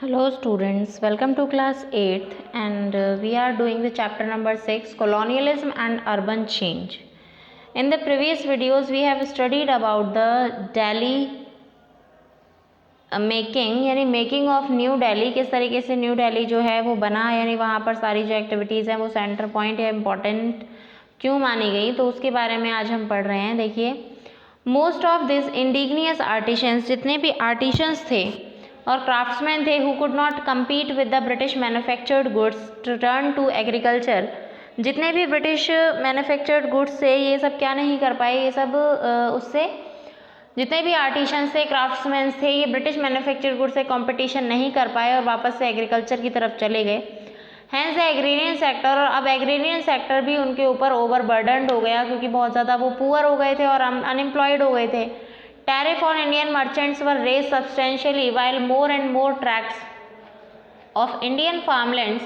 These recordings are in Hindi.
Hello students, welcome to class 8th and we are doing the chapter number 6 colonialism and urban change. In the previous videos we have studied about the Delhi making यानी मेकिंग ऑफ न्यू दिल्ली, किस तरीके से न्यू दिल्ली जो है वो बना, यानी वहाँ पर सारी जो एक्टिविटीज़ हैं वो सेंटर पॉइंट या इम्पोर्टेंट क्यों मानी गई, तो उसके बारे में आज हम पढ़ रहे हैं। देखिए, most of this indigenous artisans, जितने भी आर्टिशंस थे और क्राफ्ट्समैन थे who could not compete with the British manufactured goods to turn to agriculture, जितने भी ब्रिटिश मैन्युफैक्चर्ड गुड्स से ये सब क्या नहीं कर पाए, ये सब उससे जितने भी आर्टिशंस थे, क्राफ्ट्समैन थे, ये ब्रिटिश मैन्युफैक्चर्ड गुड्स से कंपटीशन नहीं कर पाए और वापस से एग्रीकल्चर की तरफ चले गए। हैंस द एग्रीरियन सेक्टर, और अब एग्रीरियन सेक्टर भी उनके ऊपर ओवरबर्डन्ड हो गया क्योंकि बहुत ज़्यादा वो पुअर हो गए थे और अनएम्प्लॉयड हो गए थे। Tariff on Indian merchants were raised substantially while more and more tracts of Indian farmlands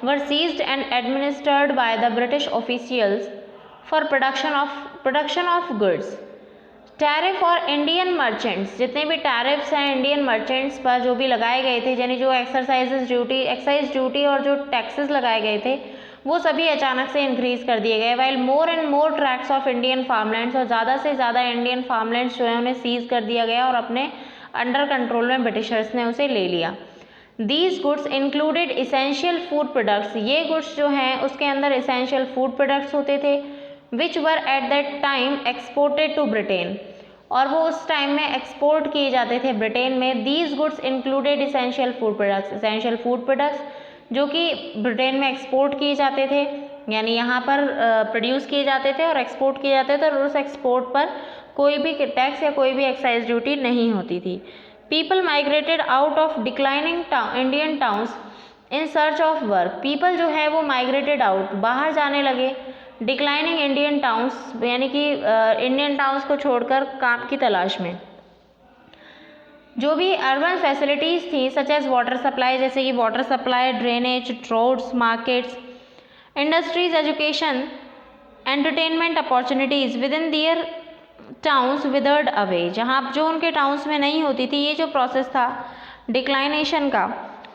were seized and administered by the British officials for production of goods. Tariff और इंडियन मर्चेंट्स, जितने भी टैरिफ्स हैं इंडियन मर्चेंट्स पर जो भी लगाए गए थे, यानी जो एक्साइज ड्यूटी और जो टैक्सेस लगाए गए थे वो सभी अचानक से इंक्रीज़ कर दिए गए। While more and more tracts of Indian farmlands, और ज़्यादा से ज़्यादा इंडियन फार्मलैंड्स जो है उन्हें सीज कर दिया गया और अपने अंडर कंट्रोल में ब्रिटिशर्स ने उसे ले लिया। These goods included essential food products, ये गुड्स जो हैं उसके अंदर इसेंशियल फूड प्रोडक्ट्स होते थे, which were at that time exported to Britain, और वो उस टाइम में एक्सपोर्ट किए जाते थे ब्रिटेन में। These goods included essential food products, essential food products जो कि ब्रिटेन में एक्सपोर्ट किए जाते थे, यानी यहाँ पर प्रोड्यूस किए जाते थे और एक्सपोर्ट किए जाते थे, और उस एक्सपोर्ट पर कोई भी टैक्स या कोई भी एक्साइज ड्यूटी नहीं होती थी। People migrated out of declining Indian towns in search of work, people जो है वो माइग्रेटेड आउट, बाहर जाने लगे, डिक्लाइनिंग इंडियन टाउन्स यानी कि इंडियन टाउन्स को छोड़कर काम की तलाश में। जो भी अर्बन फैसिलिटीज़ थी सच एज वाटर सप्लाई, जैसे कि water supply, drainage, roads, markets, industries, education, entertainment opportunities within their towns withered away, जहाँ जो उनके टाउन्स में नहीं होती थी। ये जो प्रोसेस था डिक्लाइनेशन का,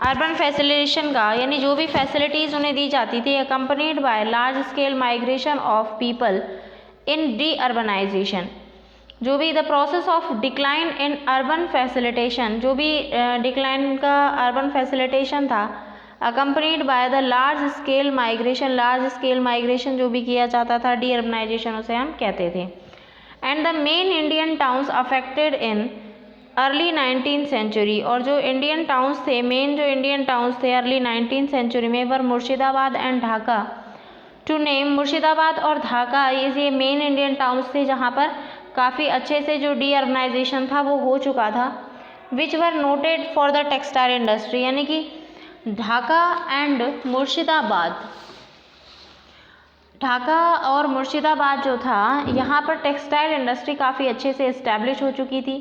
अर्बन फैसिलिटेशन का, यानी जो भी फैसिलिटीज़ उन्हें दी जाती थी, accompanied by large scale migration of people in deurbanisation, जो भी the process of decline in urban facilitation, जो भी डिक्लाइन का अर्बन फैसिलिटेशन था, accompanied by the large scale migration जो भी किया जाता था, डी अर्बनाइजेशन उसे हम कहते थे। And the main Indian towns affected in early 19th century, और जो इंडियन टाउन्स थे, मेन जो इंडियन टाउन्स थे अर्ली 19th सेंचुरी में, were Murshidabad and Dhaka. To name, Murshidabad और ढाका ये मेन इंडियन टाउन्स थे जहाँ पर काफ़ी अच्छे से जो डी अर्बनाइजेशन था वो हो चुका था। Which were noted for the textile industry, यानी कि ढाका एंड मुर्शिदाबाद, ढाका और मुर्शिदाबाद जो था यहाँ पर टेक्सटाइल इंडस्ट्री काफ़ी अच्छे से इस्टेब्लिश हो चुकी थी।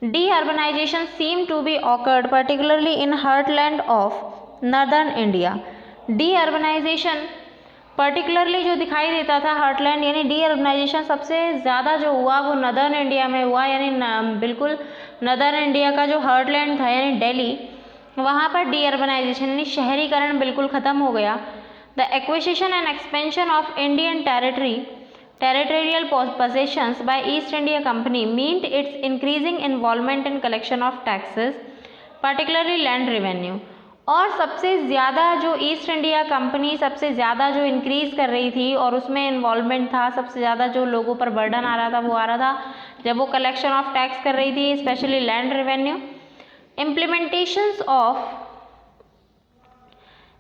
Deurbanisation seem to be awkward particularly in heartland of northern India, deurbanisation particularly जो दिखाई देता था हार्टलैंड, यानी डी अर्बनाइजेशन सबसे ज़्यादा जो हुआ वो नदर्न इंडिया में हुआ, यानी बिल्कुल नदर्न इंडिया का जो हार्टलैंड था यानी दिल्ली, वहाँ पर डी अर्बनाइजेशन यानी शहरीकरण बिल्कुल ख़त्म हो गया। The acquisition and expansion of Indian territorial possessions by East India Company meant its increasing involvement in collection of taxes, particularly land revenue। और सबसे ज़्यादा जो ईस्ट इंडिया कंपनी सबसे ज़्यादा जो इंक्रीज़ कर रही थी और उसमें इन्वॉल्वमेंट था, सबसे ज़्यादा जो लोगों पर बर्डन आ रहा था वो आ रहा था जब वो कलेक्शन ऑफ टैक्स कर रही थी, specially land revenue.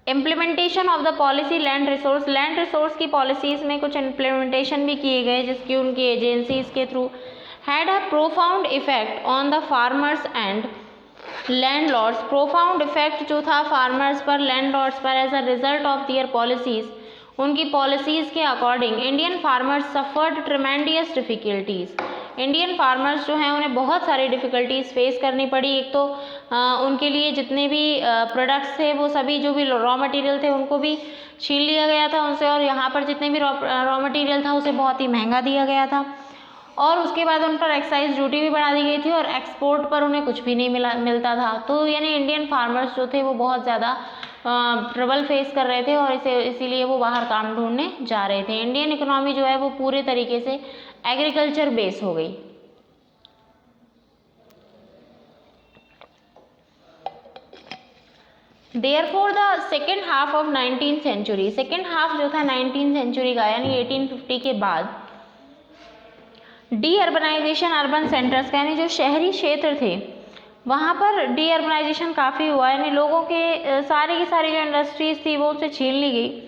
Implementation of the policy land resource की पॉलिसीज़ में कुछ इम्प्लीमेंटेशन भी किए गए जिसकी उनकी एजेंसीज़ के through had a profound effect on the farmers and landlords. Profound effect जो था फार्मर्स पर, लैंडलॉर्ड्स पर, as a result of their policies, उनकी पॉलिसीज़ के according Indian farmers suffered tremendous difficulties. Indian farmers जो हैं उन्हें बहुत सारी डिफ़िकल्टीज़ फेस करनी पड़ी। एक तो उनके लिए जितने भी प्रोडक्ट्स थे वो सभी जो भी रॉ मटेरियल थे उनको भी छीन लिया गया था उनसे, और यहाँ पर जितने भी रॉ मटेरियल था उसे बहुत ही महंगा दिया गया था। और उसके बाद उन पर एक्साइज ड्यूटी भी बढ़ा दी गई थी और एक्सपोर्ट पर उन्हें कुछ भी नहीं मिलता था। तो यानी इंडियन फार्मर्स जो थे वो बहुत ज़्यादा ट्रबल फेस कर रहे थे और इसीलिए वो बाहर काम ढूंढने जा रहे थे। इंडियन इकोनॉमी जो है वो पूरे तरीके से एग्रीकल्चर बेस हो गई। Therefore the second half of 19th century, second half जो था 19th सेंचुरी का यानी 1850 के बाद डी अर्बनाइजेशन अर्बन सेंटर्स का यानी जो शहरी क्षेत्र थे वहाँ पर डी अर्बनाइजेशन काफ़ी हुआ, यानी लोगों के सारी की सारी जो इंडस्ट्रीज थी वो उनसे छीन ली गई,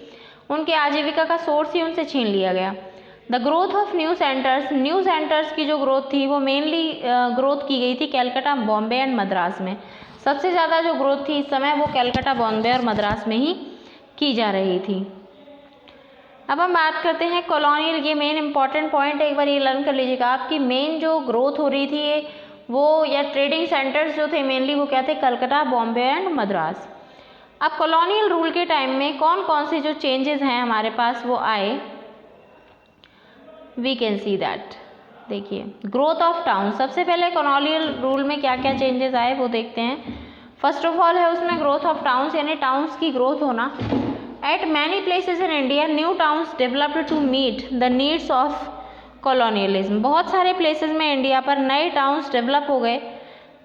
उनके आजीविका का सोर्स ही उनसे छीन लिया गया। The growth of new centres की जो ग्रोथ थी वो मेनली ग्रोथ की गई थी कैलकाटा, बॉम्बे एंड मद्रास में। सबसे ज़्यादा जो ग्रोथ थी इस समय वो कैलकाटा, बॉम्बे और मद्रास में ही की जा रही थी। अब हम बात करते हैं कॉलोनियल, ये मेन इंपॉर्टेंट पॉइंट एक बार ये लर्न कर लीजिएगा। आपकी मेन जो ग्रोथ हो रही थी वो या ट्रेडिंग सेंटर्स जो थे मेनली वो क्या थे, कलकत्ता, बॉम्बे एंड मद्रास। अब कॉलोनियल रूल के टाइम में कौन कौन से जो चेंजेस हैं हमारे पास वो आए, वी कैन सी दैट। देखिए ग्रोथ ऑफ टाउन, सबसे पहले कॉलोनियल रूल में क्या क्या चेंजेस आए वो देखते हैं। फर्स्ट ऑफ ऑल है उसमें ग्रोथ ऑफ टाउन्स, यानी टाउन्स की ग्रोथ होना। At many places in India new towns developed to meet the needs of colonialism. बहुत सारे प्लेसेस में इंडिया पर नए टाउन्स डेवलप हो गए,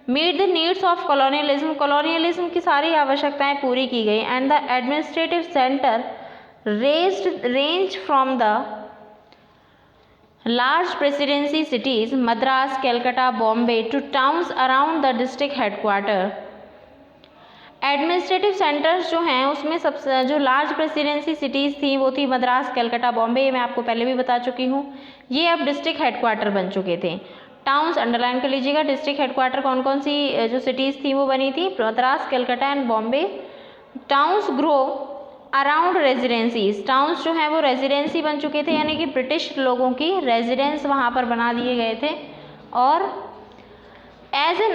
meet the needs of colonialism की सारी आवश्यकताएं पूरी की गई। And the administrative centre range from the large presidency cities Madras, Calcutta, Bombay to towns around the district headquarter। Administrative centres जो हैं उसमें सबसे जो लार्ज प्रेसिडेंसी सिटीज़ थी वो थी मद्रास, कलकत्ता, बॉम्बे, ये मैं आपको पहले भी बता चुकी हूँ। ये अब डिस्ट्रिक्ट हेडक्वार्टर बन चुके थे। टाउन्स अंडरलाइन कर लीजिएगा, डिस्ट्रिक्ट हेडक्वार्टर कौन कौन सी जो सिटीज़ थी वो बनी थी, Madras, Calcutta and Bombay. Towns grow around रेजिडेंसीज, towns जो हैं वो रेजिडेंसी बन चुके थे, यानी कि ब्रिटिश लोगों की रेजिडेंस वहाँ पर बना दिए गए थे। और as in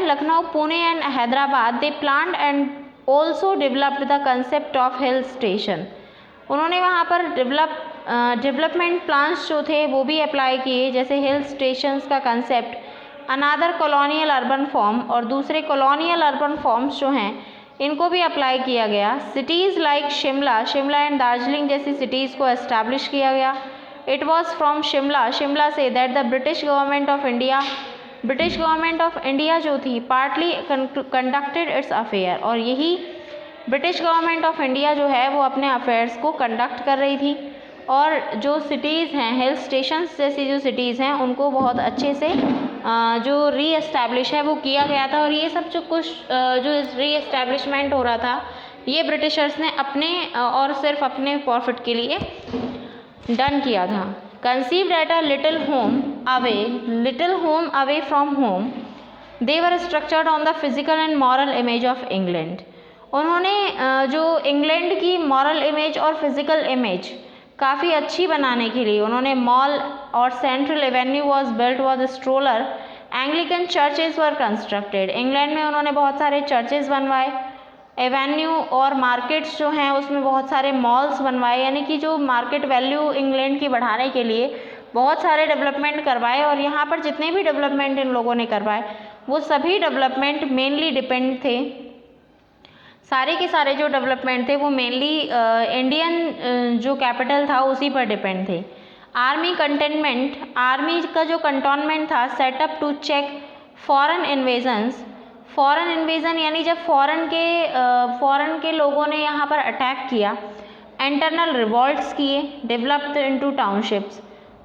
Lucknow, Pune and Hyderabad they planned and also developed the concept of hill station. उन्होंने वहाँ पर डेवलपमेंट प्लान्स जो थे वो भी अप्लाई किए, जैसे हिल स्टेशंस का कंसेप्ट, अनादर कॉलोनियल अर्बन फॉर्म, और दूसरे कॉलोनियल अर्बन फॉर्म्स जो हैं इनको भी अप्लाई किया गया। Cities like Shimla and Darjeeling जैसी सिटीज़ को एस्टैब्लिश किया गया। It was from Shimla say that the British government of India जो थी पार्टली कंडक्टेड इट्स अफेयर, और यही ब्रिटिश गवर्नमेंट ऑफ इंडिया जो है वो अपने अफेयर्स को कंडक्ट कर रही थी। और जो सिटीज़ हैं, हिल स्टेशंस जैसी जो सिटीज़ हैं उनको बहुत अच्छे से जो री एस्टैब्लिश है वो किया गया था। और ये सब जो कुछ जो री एस्टैब्लिशमेंट हो रहा था ये ब्रिटिशर्स ने अपने और सिर्फ अपने प्रॉफिट के लिए डन किया था। Conceived at a little home away from home, they were structured on the physical and moral image of England. उन्होंने जो इंग्लैंड की मॉरल इमेज और फिजिकल इमेज काफ़ी अच्छी बनाने के लिए उन्होंने मॉल और central Avenue was built was stroller, Anglican churches were constructed. England में उन्होंने बहुत सारे चर्चेज बनवाए, एवेन्यू और मार्केट्स जो हैं उसमें बहुत सारे मॉल्स बनवाए, यानी कि जो मार्केट वैल्यू इंग्लैंड की बढ़ाने के लिए बहुत सारे डेवलपमेंट करवाए। और यहाँ पर जितने भी डेवलपमेंट इन लोगों ने करवाए वो सभी डेवलपमेंट मेनली डिपेंड थे, सारे के सारे जो डेवलपमेंट थे वो मेनली इंडियन जो कैपिटल था उसी पर डिपेंड थे। आर्मी का जो कंटोनमेंट था setup to check foreign invasion, यानी जब फॉरेन के लोगों ने यहाँ पर अटैक किया, इंटरनल रिवॉल्ट्स किए, डेवलप्ड इनटू टाउनशिप्स,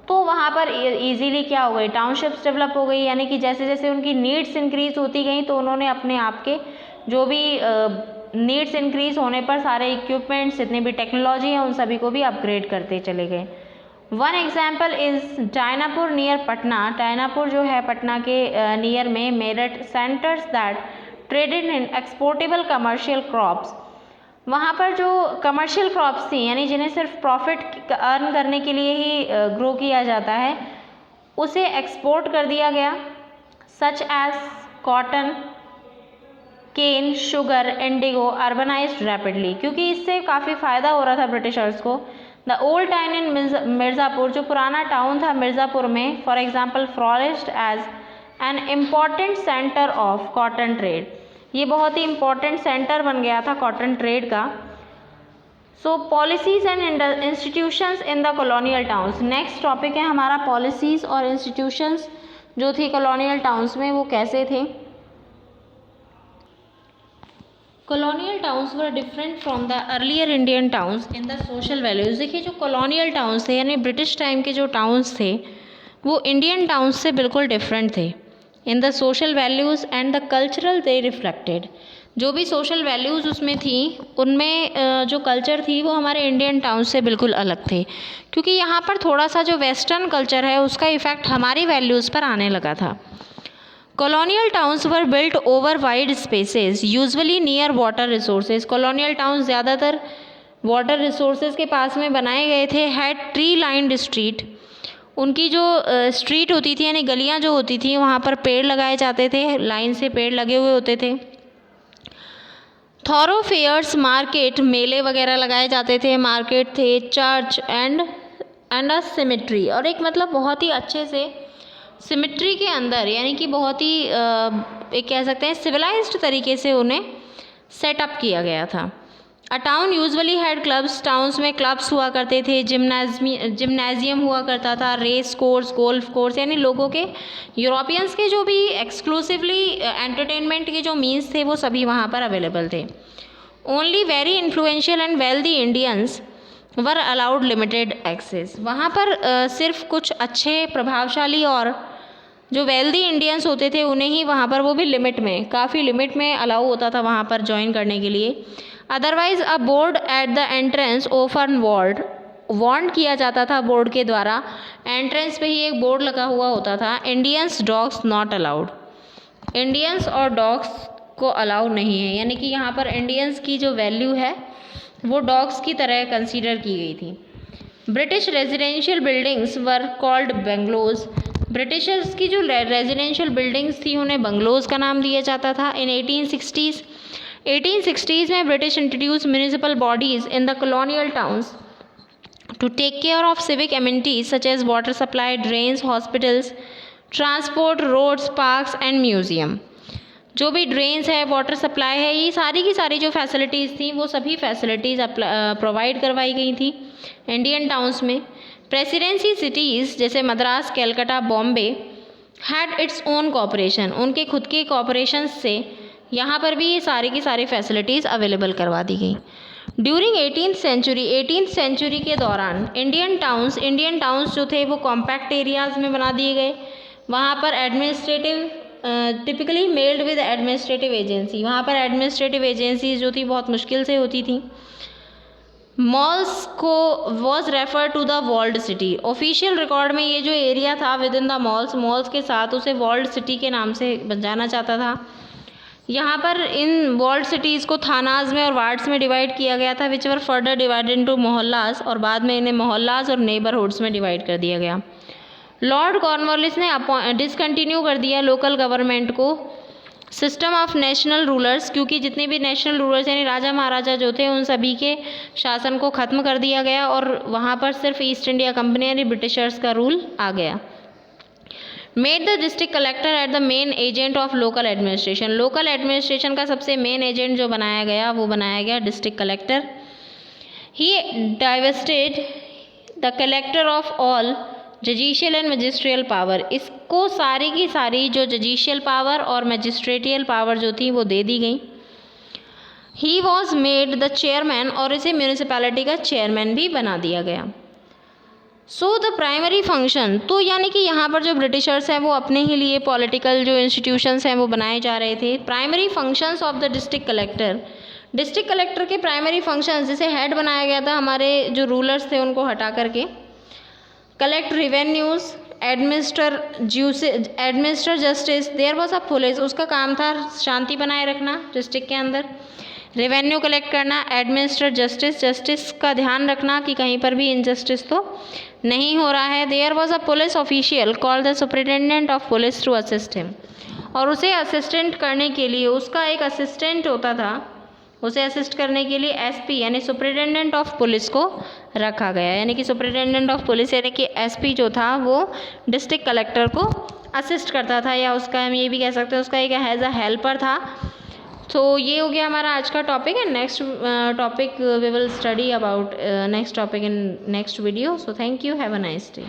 तो वहाँ पर इजीली क्या हो गई, टाउनशिप्स डेवलप हो गई। यानी कि जैसे जैसे उनकी नीड्स इंक्रीज होती गई तो उन्होंने अपने आप के जो भी नीड्स इंक्रीज होने पर सारे इक्विपमेंट्स जितनी भी टेक्नोलॉजी है उन सभी को भी अपग्रेड करते चले गए। One example is Dinapur near Patna. Dinapur जो है पटना के नियर में, Meerut, centres that traded in exportable commercial crops. वहाँ पर जो कमर्शियल क्रॉप्स थी यानी जिन्हें सिर्फ प्रॉफिट अर्न करने के लिए ही ग्रो किया जाता है उसे एक्सपोर्ट कर दिया गया, such as cotton, cane, sugar, indigo, urbanised rapidly. क्योंकि इससे काफ़ी फ़ायदा हो रहा था ब्रिटिशर्स को, the old town in Mirzapur, जो पुराना टाउन था मिर्ज़ापुर में, for example flourished as an important centre of cotton trade, ये बहुत ही इम्पॉर्टेंट सेंटर बन गया था कॉटन ट्रेड का। So policies and institutions in the colonial towns, next topic है हमारा पॉलिसीज़ और इंस्टीट्यूशंस जो थी कॉलोनियल टाउन्स में वो कैसे थे। Colonial towns were different from the earlier Indian towns in the social values. देखिए जो कॉलोनियल टाउन्स थे यानी ब्रिटिश टाइम के जो टाउन्स थे वो इंडियन टाउन्स से बिल्कुल डिफरेंट थे। In the social values and the cultural they reflected, जो भी सोशल वैल्यूज़ उसमें थी उनमें जो कल्चर थी वो हमारे इंडियन टाउन्स से बिल्कुल अलग थे, क्योंकि यहाँ पर थोड़ा सा जो वेस्टर्न कल्चर है उसका इफ़ेक्ट हमारी वैल्यूज़ पर आने लगा था। Colonial towns were built over wide spaces usually near water resources, colonial towns ज़्यादातर वाटर रिसोर्सेज के पास में बनाए गए थे। हैड ट्री लाइन्ड स्ट्रीट, उनकी जो स्ट्रीट होती थी यानी गलियां जो होती थी वहाँ पर पेड़ लगाए जाते थे, लाइन से पेड़ लगे हुए होते थे। थॉरोफेयर्स, मार्केट, मेले वगैरह लगाए जाते थे, मार्केट थे, चर्च एंड अ सिमेट्री, और एक मतलब बहुत ही अच्छे से सिमेट्री के अंदर यानी कि बहुत ही एक कह सकते हैं सिविलाइज्ड तरीके से उन्हें सेटअप किया गया था। अ town usually had clubs, towns में क्लब्स हुआ करते थे, जिम्नाजियम हुआ करता था, रेस कोर्स, गोल्फ कोर्स, यानी लोगों के यूरोपियंस के जो भी एक्सक्लूसिवली एंटरटेनमेंट के जो मीन्स थे वो सभी वहाँ पर अवेलेबल थे। Only very influential and wealthy Indians were allowed limited access, वहाँ पर सिर्फ कुछ अच्छे प्रभावशाली और जो वेल्दी इंडियंस होते थे उन्हें ही वहाँ पर, वो भी लिमिट में, काफ़ी लिमिट में अलाउ होता था वहाँ पर ज्वाइन करने के लिए। Otherwise a board at the entrance open warn किया जाता था बोर्ड के द्वारा, एंट्रेंस पे ही एक बोर्ड लगा हुआ होता था, Indians dogs not allowed, Indians और डॉग्स को अलाउ नहीं है, यानी कि यहाँ पर इंडियंस की जो वैल्यू है वो डॉग्स की तरह कंसीडर की गई थी। British residential buildings were called bungalows, Britishers की जो रेजिडेंशियल बिल्डिंग्स थी उन्हें बंगलोज का नाम दिया जाता था। इन 1860s में British introduce municipal bodies in the colonial towns to take care of civic amenities such as water supply, drains, hospitals, transport, roads, parks and museum. जो भी ड्रेन्स है, वाटर सप्लाई है, ये सारी की सारी जो फैसिलिटीज़ थी वो सभी फैसिलिटीज़ प्रोवाइड करवाई गई थी इंडियन टाउन्स में। प्रेसिडेंसी सिटीज़ जैसे Madras, Calcutta, Bombay had its own corporation, उनके खुद के कॉरपोरेशन से यहाँ पर भी ये सारी की सारी फैसिलिटीज़ अवेलेबल करवा दी गई। ड्यूरिंग 18th सेंचुरी के दौरान इंडियन टाउन्स जो थे वो कॉम्पैक्ट एरियाज़ में बना दिए गए। वहाँ पर administrative typically meld with administrative agency, वहाँ पर एडमिनिस्ट्रेटिव एजेंसीज जो थी बहुत मुश्किल से होती थी। मॉल्स को was refer to the walled city, official record में ये जो एरिया था विद इन द मॉल्स के साथ उसे वॉल्ड सिटी के नाम से जाना जाता था। यहाँ पर इन वॉल्ड सिटीज़ को थानाज में और वार्ड्स में डिवाइड किया गया था, which were further divided into mohallas, और बाद में इन्हें मोहल्लास और नेबरहुड्स में डिवाइड कर दिया गया। लॉर्ड कॉर्नवालिस ने डिसकंटिन्यू कर दिया लोकल गवर्नमेंट को, सिस्टम ऑफ नेशनल रूलर्स, क्योंकि जितने भी नेशनल रूलर्स यानी राजा महाराजा जो थे उन सभी के शासन को ख़त्म कर दिया गया और वहाँ पर सिर्फ ईस्ट इंडिया कंपनी यानी ब्रिटिशर्स का रूल आ गया। Made the district collector at the main agent of local administration, local administration का सबसे मेन एजेंट जो बनाया गया वो बनाया गया district collector. He divested the collector of all judicial and magisterial power, इसको सारी की सारी जो जजिशियल पावर और मजिस्ट्रेटियल पावर जो थी वो दे दी गई। He was made the chairman, और इसे म्यूनिसिपैलिटी का चेयरमैन भी बना दिया गया। सो द प्राइमरी फंक्शन, तो यानी कि यहाँ पर जो ब्रिटिशर्स हैं वो अपने ही लिए पॉलिटिकल जो इंस्टीट्यूशंस हैं वो बनाए जा रहे थे। Primary functions of the district collector के प्राइमरी फंक्शंस, जिसे हेड बनाया गया था हमारे जो रूलर्स थे उनको हटा करके, collect revenues, administer justice, there was a police, उसका काम था शांति बनाए रखना डिस्ट्रिक्ट के अंदर, रेवेन्यू कलेक्ट करना, एडमिनिस्टर जस्टिस का ध्यान रखना कि कहीं पर भी इनजस्टिस तो नहीं हो रहा है। There was a police official called the superintendent of police to assist him, और उसे असिस्टेंट करने के लिए उसका एक असिस्टेंट होता था, उसे असिस्ट करने के लिए एसपी यानी सुपरिटेंडेंट ऑफ पुलिस को रखा गया। यानी कि सुपरिटेंडेंट ऑफ पुलिस यानी कि एसपी जो था वो डिस्ट्रिक्ट कलेक्टर को असिस्ट करता था, या उसका हम ये भी कह सकते हैं उसका एक एज अ हेल्पर था। तो ये हो गया हमारा आज का टॉपिक है। Next topic we will study about next topic in next video. So thank you, have a nice day.